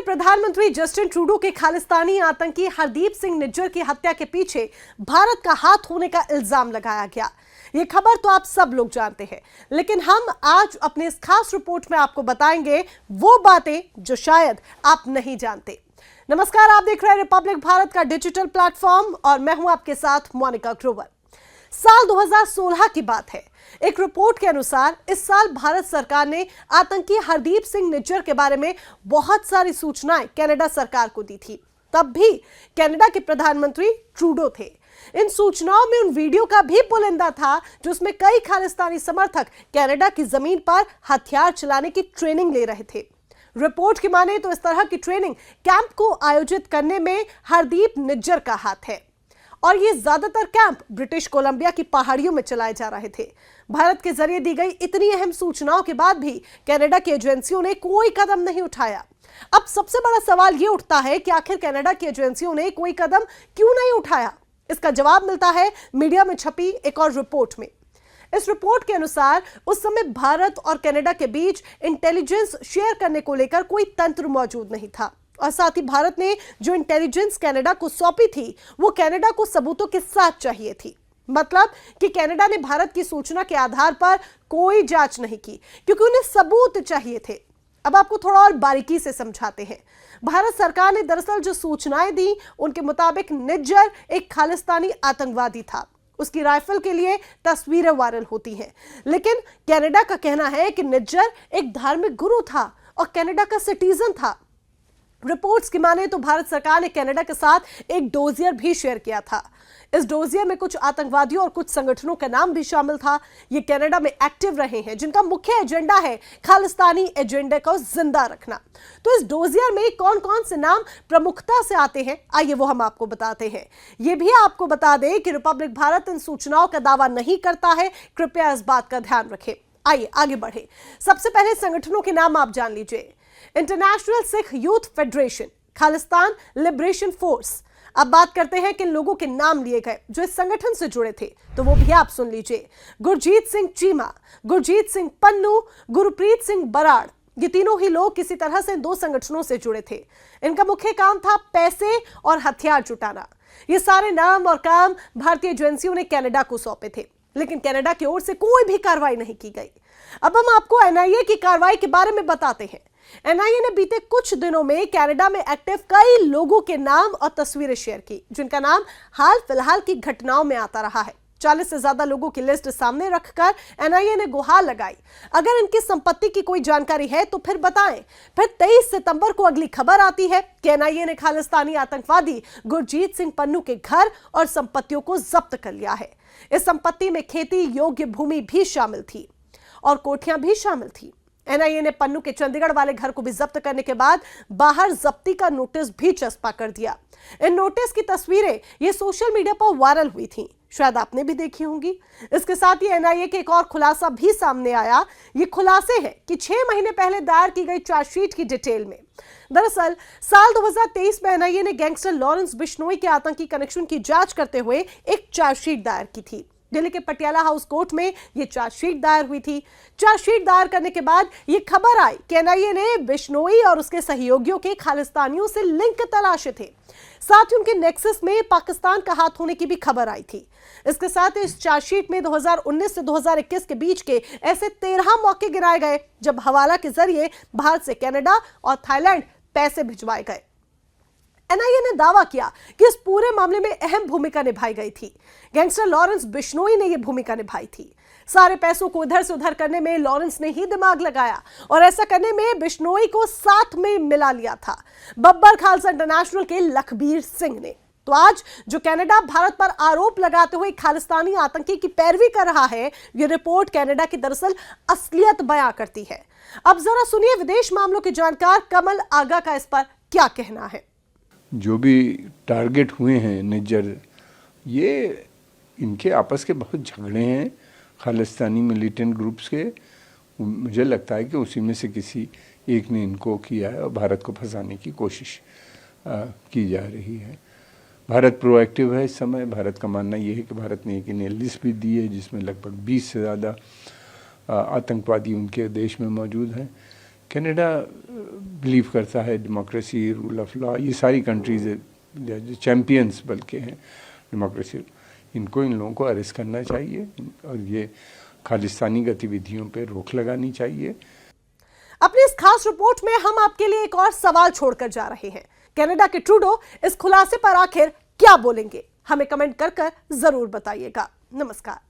प्रधानमंत्री Justin Trudeau के खालिस्तानी आतंकी हरदीप सिंह निज्जर की हत्या के पीछे भारत का हाथ होने का इल्जाम लगाया गया। ये खबर तो आप सब लोग जानते हैं, लेकिन हम आज अपने इस खास रिपोर्ट में आपको बताएंगे वो बातें जो शायद आप नहीं जानते। नमस्कार, आप देख रहे हैं रिपब्लिक भारत का डिजिटल प्लेटफॉर्म और मैं हूं आपके साथ मोनिका ग्रोवर। साल 2016 की बात है। एक रिपोर्ट के अनुसार इस साल भारत सरकार ने आतंकी हरदीप सिंह निज्जर के बारे में बहुत सारी सूचनाएं कनाडा सरकार को दी थी। तब भी कनाडा के प्रधानमंत्री ट्रूडो थे। इन सूचनाओं में उन वीडियो का भी पुलिंदा था जिसमें कई खालिस्तानी समर्थक कनाडा की जमीन पर हथियार चलाने की ट्रेनिंग ले रहे थे। रिपोर्ट की माने तो इस तरह की ट्रेनिंग कैंप को आयोजित करने में हरदीप निज्जर का हाथ है और ये ज्यादातर कैंप ब्रिटिश कोलंबिया की पहाड़ियों में चलाए जा रहे थे। भारत के जरिए दी गई इतनी अहम सूचनाओं के बाद भी कनाडा की एजेंसियों ने कोई कदम नहीं उठाया। अब सबसे बड़ा सवाल ये उठता है कि आखिर कनाडा की एजेंसियों ने कोई कदम क्यों नहीं उठाया। इसका जवाब मिलता है मीडिया में छपी एक और रिपोर्ट में। इस रिपोर्ट के अनुसार उस समय भारत और कनाडा के बीच इंटेलिजेंस शेयर करने को लेकर कोई तंत्र मौजूद नहीं था और साथ ही भारत ने जो इंटेलिजेंस कनाडा को सौंपी थी वो कनाडा को सबूतों के साथ चाहिए थी। मतलब कि कनाडा ने भारत की सूचना के आधार पर कोई जांच नहीं की क्योंकि उन्हें सबूत चाहिए थे। अब आपको थोड़ा और बारीकी से समझाते हैं। भारत सरकार ने दरअसल जो सूचनाएं दी उनके मुताबिक निज्जर एक खालिस्तानी आतंकवादी था। उसकी राइफल के लिए तस्वीरें वायरल होती हैं, लेकिन कनाडा का कहना है कि निज्जर एक धार्मिक गुरु था और कनाडा का सिटीजन था। रिपोर्ट्स की माने तो भारत सरकार ने कनाडा के साथ एक डोजियर भी शेयर किया था। इस डोजियर में कुछ आतंकवादियों और कुछ संगठनों का नाम भी शामिल था। ये कनाडा में एक्टिव रहे हैं, जिनका मुख्य एजेंडा है खालिस्तानी एजेंडे को जिंदा रखना। तो इस डोजियर में कौन कौन से नाम प्रमुखता से आते हैं, आइए वो हम आपको बताते हैं। ये भी आपको बता दें कि रिपब्लिक भारत इन सूचनाओं का दावा नहीं करता है, कृपया इस बात का ध्यान रखें। आइए आगे बढ़े। सबसे पहले संगठनों के नाम आप जान लीजिए। International Sikh youth federation, Khalistan liberation force. अब बात करते हैं किन लोगों के नाम लिए गए जो इस संगठन से जुड़े थे, तो वो भी आप सुन लीजिए। गुरजीत सिंह चीमा, गुरजीत सिंह पन्नू, गुरप्रीत सिंह बराड़। ये तीनों ही लोग किसी तरह से दो संगठनों से जुड़े थे। इनका मुख्य काम था पैसे और हथियार जुटाना। ये सारे नाम और काम भारतीय एजेंसियों ने कनाडा को सौंपे थे, लेकिन कनाडा की ओर से कोई भी कार्रवाई नहीं की गई। अब हम आपको एनआईए की कार्रवाई के बारे में बताते हैं। एनआईए ने बीते कुछ दिनों में कनाडा में एक्टिव कई लोगों के नाम और तस्वीरें शेयर की जिनका नाम हाल फिलहाल की घटनाओं में आता रहा है। 40 से ज्यादा लोगों की लिस्ट सामने रखकर एनआईए ने गुहार लगाई, अगर इनकी संपत्ति की कोई जानकारी है तो फिर बताएं। फिर 23 सितंबर को अगली खबर आती है कि एनआईए ने खालिस्तानी आतंकवादी गुरजीत सिंह पन्नू के घर और संपत्तियों को जब्त कर लिया है। इस संपत्ति में खेती योग्य भूमि भी शामिल थी और कोठियां भी शामिल थी। एनआईए ने पन्नू के चंडीगढ़ वाले घर को भी जब्त करने के बाद बाहर जब्ती का नोटिस भी चस्पा कर दिया। इन नोटिस की तस्वीरें ये सोशल मीडिया पर वायरल हुई थी, शायद आपने भी देखी होंगी। इसके साथ ही एनआईए के एक और खुलासा भी सामने आया। ये खुलासे हैं कि 6 महीने पहले दायर की गई चार्जशीट की डिटेल में। दरअसल साल 2023 में एनआईए ने गैंगस्टर लॉरेंस बिश्नोई के आतंकी कनेक्शन की जांच करते हुए एक चार्जशीट दायर की थी। दिल्ली के पटियाला हाउस कोर्ट में यह चार्जशीट दायर हुई थी। चार्जशीट दायर करने के बाद यह खबर आई कि एनआईए ने बिश्नोई और उसके सहयोगियों के खालिस्तानियों से लिंक तलाशे थे। साथ ही उनके नेक्सस में पाकिस्तान का हाथ होने की भी खबर आई थी। इसके साथ इस चार्जशीट में 2019 से 2021 के बीच के ऐसे 13 मौके गिनाए गए जब हवाला के जरिए भारत से कनाडा और थाईलैंड पैसे भिजवाए गए। एनआईए ने दावा किया कि इस पूरे मामले में अहम भूमिका निभाई गई थी। गैंगस्टर लॉरेंस बिश्नोई ने यह भूमिका निभाई थी। सारे पैसों को इधर से उधर करने में लॉरेंस ने ही दिमाग लगाया और ऐसा करने में बिश्नोई को साथ में मिला लिया था बब्बर खालसा इंटरनेशनल के लखबीर सिंह ने। तो आज जो कनाडा भारत पर आरोप लगाते हुए खालिस्तानी आतंकी की पैरवी कर रहा है, यह रिपोर्ट कनाडा की दरअसल असलियत बयां करती है। अब जरा सुनिए विदेश मामलों के जानकार कमल आगा का इस पर क्या कहना है। जो भी टारगेट हुए हैं निज्जर, ये इनके आपस के बहुत झगड़े हैं खालिस्तानी मिलिटेंट ग्रुप्स के। मुझे लगता है कि उसी में से किसी एक ने इनको किया है और भारत को फंसाने की कोशिश की जा रही है। भारत प्रोएक्टिव है इस समय। भारत का मानना ये है कि भारत ने एक इन्हें लिस्ट भी दी है जिसमें लगभग 20 से ज़्यादा आतंकवादी उनके देश में मौजूद हैं। कनाडा बिलीव करता है डेमोक्रेसी, रूल ऑफ लॉ, ये सारी कंट्रीज जो चैम्पियंस बल्कि हैं डेमोक्रेसी, इनको इन लोगों को अरेस्ट करना चाहिए और ये खालिस्तानी गतिविधियों पे रोक लगानी चाहिए। अपनी इस खास रिपोर्ट में हम आपके लिए एक और सवाल छोड़कर जा रहे हैं। कनाडा के ट्रूडो इस खुलासे पर आखिर क्या बोलेंगे? हमें कमेंट कर जरूर बताइएगा। नमस्कार।